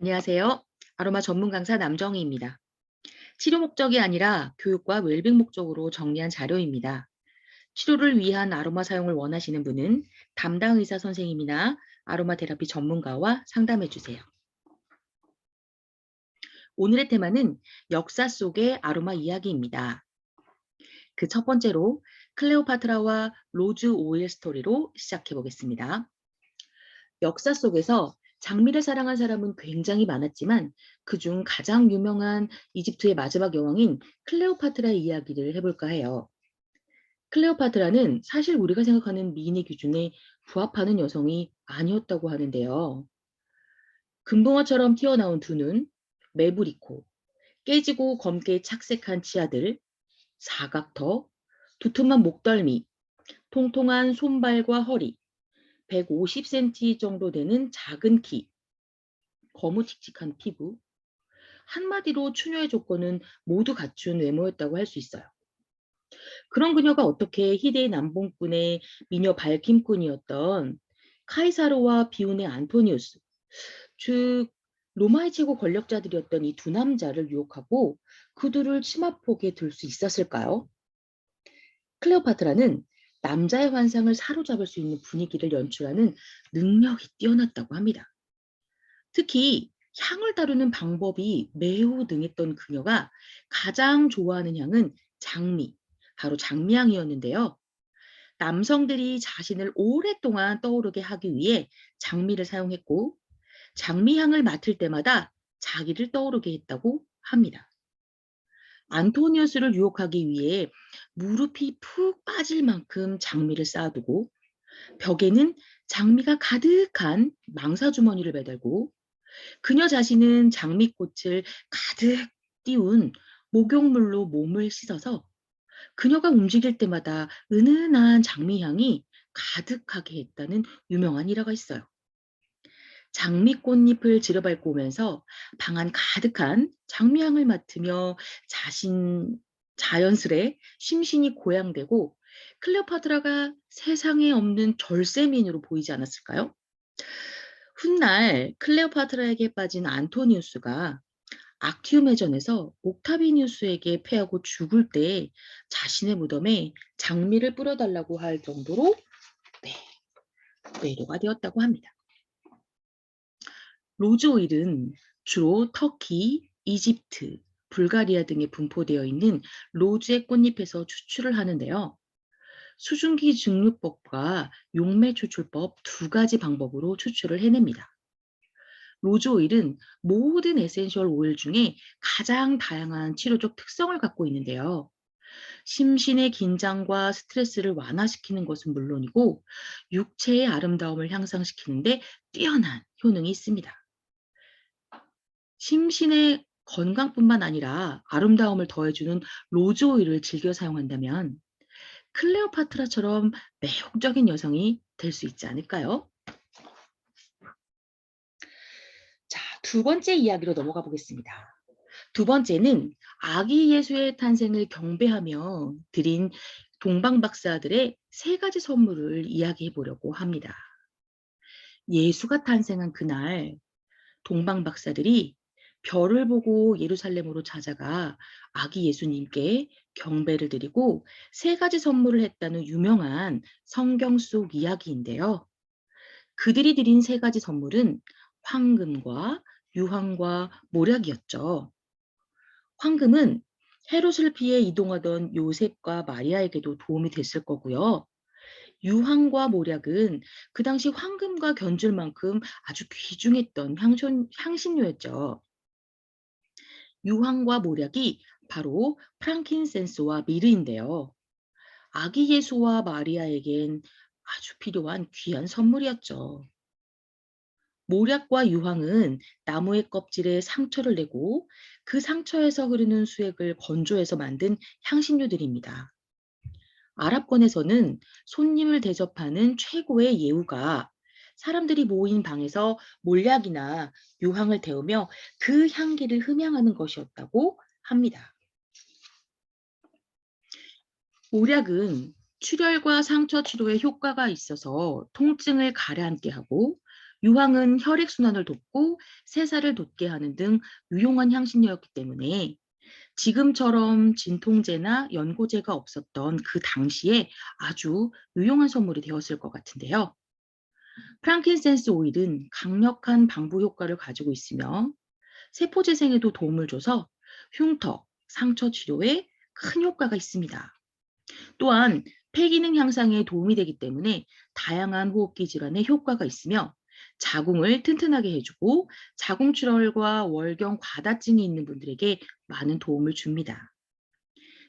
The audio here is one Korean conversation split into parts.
안녕하세요. 아로마 전문 강사 남정희입니다. 치료 목적이 아니라 교육과 웰빙 목적으로 정리한 자료입니다. 치료를 위한 아로마 사용을 원하시는 분은 담당 의사 선생님이나 아로마 테라피 전문가와 상담해 주세요. 오늘의 테마는 역사 속의 아로마 이야기입니다. 그 첫 번째로 클레오파트라와 로즈 오일 스토리로 시작해 보겠습니다. 역사 속에서 장미를 사랑한 사람은 굉장히 많았지만 그중 가장 유명한 이집트의 마지막 여왕인 클레오파트라의 이야기를 해볼까 해요. 클레오파트라는 사실 우리가 생각하는 미인의 기준에 부합하는 여성이 아니었다고 하는데요. 금붕어처럼 튀어나온 두 눈, 매부리 코, 깨지고 검게 착색한 치아들, 사각턱, 두툼한 목덜미, 통통한 손발과 허리, 150cm 정도 되는 작은 키, 거무칙칙한 피부, 한마디로 추녀의 조건은 모두 갖춘 외모였다고 할 수 있어요. 그런 그녀가 어떻게 희대의 남봉꾼의 미녀 발킴꾼이었던 카이사르와 비운의 안토니우스, 즉 로마의 최고 권력자들이었던 이 두 남자를 유혹하고 그들을 치마폭에 들 수 있었을까요? 클레오파트라는 남자의 환상을 사로잡을 수 있는 분위기를 연출하는 능력이 뛰어났다고 합니다. 특히 향을 다루는 방법이 매우 능했던 그녀가 가장 좋아하는 향은 장미, 바로 장미향이었는데요. 남성들이 자신을 오랫동안 떠오르게 하기 위해 장미를 사용했고, 장미향을 맡을 때마다 자기를 떠오르게 했다고 합니다. 안토니우스를 유혹하기 위해 무릎이 푹 빠질 만큼 장미를 쌓아두고, 벽에는 장미가 가득한 망사주머니를 매달고, 그녀 자신은 장미꽃을 가득 띄운 목욕물로 몸을 씻어서 그녀가 움직일 때마다 은은한 장미향이 가득하게 했다는 유명한 일화가 있어요. 장미꽃잎을 지려밟고 오면서 방 안 가득한 장미향을 맡으며 자연스레 심신이 고양되고 클레오파트라가 세상에 없는 절세미인으로 보이지 않았을까요? 훗날 클레오파트라에게 빠진 안토니우스가 악티움 해전에서 옥타비니우스에게 패하고 죽을 때 자신의 무덤에 장미를 뿌려달라고 할 정도로 네, 외도가 되었다고 합니다. 로즈 오일은 주로 터키, 이집트, 불가리아 등에 분포되어 있는 로즈의 꽃잎에서 추출을 하는데요. 수증기 증류법과 용매 추출법 두 가지 방법으로 추출을 해냅니다. 로즈 오일은 모든 에센셜 오일 중에 가장 다양한 치료적 특성을 갖고 있는데요. 심신의 긴장과 스트레스를 완화시키는 것은 물론이고 육체의 아름다움을 향상시키는데 뛰어난 효능이 있습니다. 심신의 건강뿐만 아니라 아름다움을 더해주는 로즈 오일을 즐겨 사용한다면 클레오파트라처럼 매혹적인 여성이 될 수 있지 않을까요? 자, 두 번째 이야기로 넘어가 보겠습니다. 두 번째는 아기 예수의 탄생을 경배하며 드린 동방 박사들의 세 가지 선물을 이야기해 보려고 합니다. 예수가 탄생한 그날 동방 박사들이 별을 보고 예루살렘으로 찾아가 아기 예수님께 경배를 드리고 세 가지 선물을 했다는 유명한 성경 속 이야기인데요. 그들이 드린 세 가지 선물은 황금과 유황과 모략이었죠. 황금은 헤롯을 피해 이동하던 요셉과 마리아에게도 도움이 됐을 거고요. 유황과 모략은 그 당시 황금과 견줄 만큼 아주 귀중했던 향신료였죠. 유황과 모략이 바로 프랑킨센스와 미르인데요. 아기 예수와 마리아에겐 아주 필요한 귀한 선물이었죠. 모략과 유황은 나무의 껍질에 상처를 내고 그 상처에서 흐르는 수액을 건조해서 만든 향신료들입니다. 아랍권에서는 손님을 대접하는 최고의 예우가 사람들이 모인 방에서 몰약이나 유황을 데우며 그 향기를 흠양하는 것이었다고 합니다. 모략은 출혈과 상처 치료에 효과가 있어서 통증을 가라앉게 하고 유황은 혈액순환을 돕고 세살을 돋게 하는 등 유용한 향신료였기 때문에 지금처럼 진통제나 연고제가 없었던 그 당시에 아주 유용한 선물이 되었을 것 같은데요. 프랑킨센스 오일은 강력한 방부 효과를 가지고 있으며 세포 재생에도 도움을 줘서 흉터, 상처 치료에 큰 효과가 있습니다. 또한 폐기능 향상에 도움이 되기 때문에 다양한 호흡기 질환에 효과가 있으며 자궁을 튼튼하게 해주고 자궁출혈과 월경 과다증이 있는 분들에게 많은 도움을 줍니다.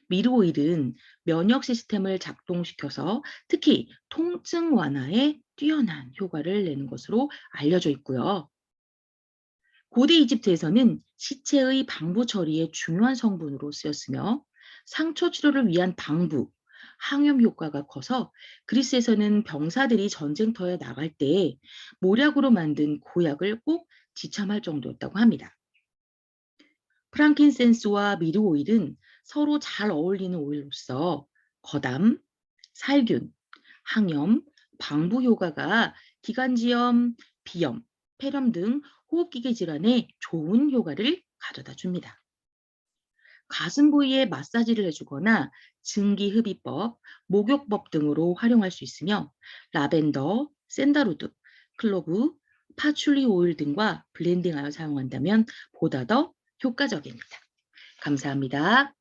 미르 오일은 면역 시스템을 작동시켜서 특히 통증 완화에 뛰어난 효과를 내는 것으로 알려져 있고요. 고대 이집트에서는 시체의 방부 처리에 중요한 성분으로 쓰였으며 상처 치료를 위한 방부, 항염 효과가 커서 그리스에서는 병사들이 전쟁터에 나갈 때 모략으로 만든 고약을 꼭 지참할 정도였다고 합니다. 프랑킨센스와 미르 오일은 서로 잘 어울리는 오일로서 거담, 살균, 항염, 방부 효과가 기관지염, 비염, 폐렴 등 호흡기계 질환에 좋은 효과를 가져다 줍니다. 가슴 부위에 마사지를 해주거나 증기흡입법, 목욕법 등으로 활용할 수 있으며 라벤더, 샌달우드, 클로브, 파출리 오일 등과 블렌딩하여 사용한다면 보다 더 효과적입니다. 감사합니다.